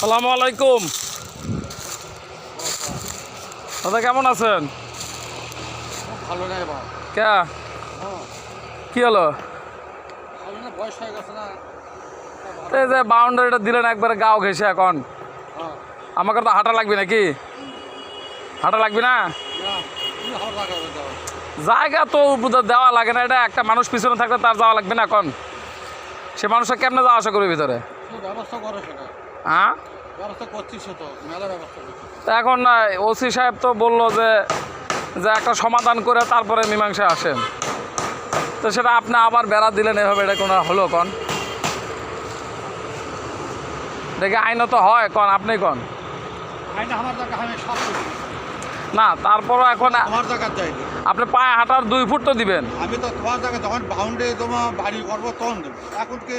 আসসালামু আলাইকুম দাদা, কেমন আছেন? ভালো নাই বা কে কি হলো? বয়স হয়ে গেছে না। এই যে বাউন্ডারিটা দিলেন একবারে গাও ঘেসে, এখন আমাকে তো হাঁটা লাগবে নাকি? হাঁটা লাগবে না? জায়গা তো দেওয়া লাগে না, এটা একটা মানুষ পিছনে থাকলে তার যাওয়া লাগবে না? এখন সে মানুষটা কেমনে যাওয়া আসা করবে ভিতরে? ব্যবস্থা করো সেটা, হ্যাঁ ব্যবস্থা করছিস তো, মেলা ব্যবস্থা করছিস। তা এখন ওসি সাহেব তো বললো যে একটা সমাধান করে তারপরে মীমাংসা আসেন, তো সেটা আপনি আবার বেড়া দিলেন এভাবে, এটা কোনো হলো? কন দেখে আইনত হয়, কন আপনি কন আমার জায়গা আমি সব না, তারপরও এখন তোমার জায়গার যাইনি, আপনি পায়ে হাঁটার 2 ফুট তো দিবেন। আমি তো তোমার জায়গায় যখন বাউন্ডারি তোমার বাড়ি করবো তখন দেবো, এখন কে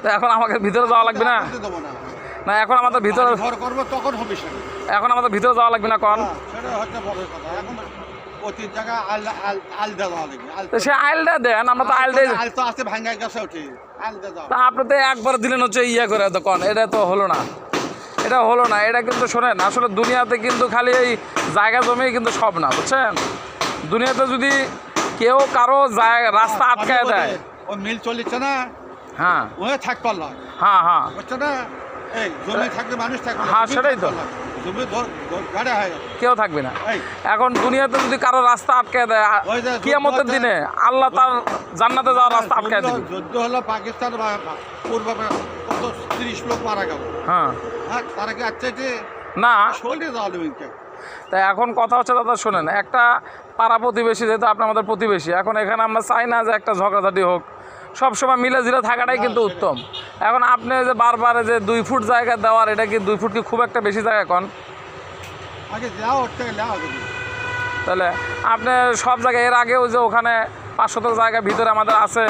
তো এখন আমাকে ভিতরে যাওয়া লাগবে না? দেবো না, না এখন আমাদের ভিতরে ঘর করবো তখন হবে সেটা। এখন আমাদের ভিতরে যাওয়া লাগবে না? কন সেটা হচ্ছে বড় কথা। এখন প্রতি জায়গায় আল দেওয়া লাগবে। তো সে আইলটা দেন, আমরা তো আইল দেই। আল তো আছে ভাঙ্গা গেছে, ওঠে আল দেওয়া। তা আপনি তো একবার দিলেন হচ্ছে ইয়ে করে, তো কন এটা তো হলো না, এটা হলো না। এটা কিন্তু শোনেন, আসলে দুনিয়াতে কিন্তু খালি এই জায়গা জমি কিন্তু সব না, বুঝছেন? দুনিয়াতে যদি কেউ কারো রাস্তা আটকায় দেয়, ও মিল চলিচ্ছে না, হ্যাঁ ওয়ে থাক পারলাম, হ্যাঁ হ্যাঁ বুঝছো না? এই জমি থাকলে মানুষ থাকবে, হ্যাঁ, সেটাই তো। জমি গাড়া হয়ে গেল, কেউ থাকবে না। এই এখন দুনিয়াতে যদি কারো রাস্তা আটকায় দেয়, ওই যে কিয়ামতের দিনে আল্লাহ তার জান্নাতে যাওয়ার রাস্তা আটকায় দেবে। যুদ্ধ হলো পাকিস্তান বা পূর্ব, কত 30 লোক মারা গেল, হ্যাঁ হ্যাঁ, তারা কি আচ্ছা যে না, চলে যাওয়া দেবে? তাই এখন কথা হচ্ছে দাদা, শোনেন, একটা পাড়া প্রতিবেশী, যেহেতু আপনি আমাদের প্রতিবেশী, এখন এখানে আমরা চাই না যে একটা ঝগড়াঝাটি হোক, সবসময় মিলে ঝিলে থাকাটাই কিন্তু উত্তম। এখন আপনি যে বারবার যে 2 ফুট জায়গা দেওয়ার, এটা কি 2 ফুট কি খুব একটা বেশি জায়গা? এখন আগে যাও, ওর থেকে যাও দেবে। তাহলে আপনি সব জায়গায়, এর আগেও যে ওখানে 500 জায়গা ভিতরে আমাদের আছে,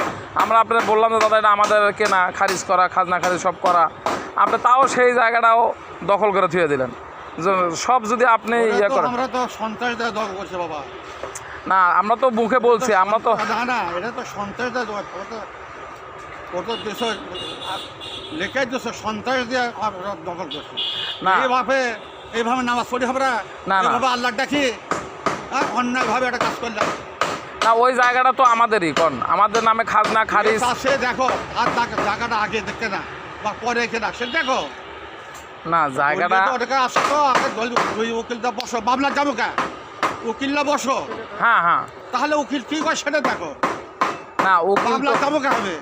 আমরা আপনার বললাম যে দাদা এটা আমাদের কেনা, খারিজ করা, খাজনা খারিজ সব করা, আপনি তাও সেই জায়গাটাও দখল করে থুয়ে দিলেন। সব যদি আপনি ইয়ে করেন, আমরা তো সন্ত্রাসদের দখল করছে বাবা। না আমরা তো মুখে বলছি, আমরা তো না, এটা তো সন্ত্রাসদের দখল, ওটা দেশ লেখা দেশ সন্ত্রাস দিয়ে দখল করছে না। এইভাবে নামাজ পড়ি আমরা, না, না। এইভাবে আল্লাহ ডাকি, অন্যায়ভাবে একটা কাজ করলাম না, ওই জায়গাটা তো আমাদেরই, কোন আমাদের নামে খাজনা খারিজ সে দেখো, আর জায়গাটা আগে দেখতে না বা পরে কেনা সে দেখো না, জায়গাটা ওটাকে আসো তো, আগে উকিলটা বসো, মামলা যাবো কা, উকিলরা বসো, হ্যাঁ হ্যাঁ, তাহলে উকিল কি করে সেটা দেখো, না উকিল মামলা তো যাবো কা হবে।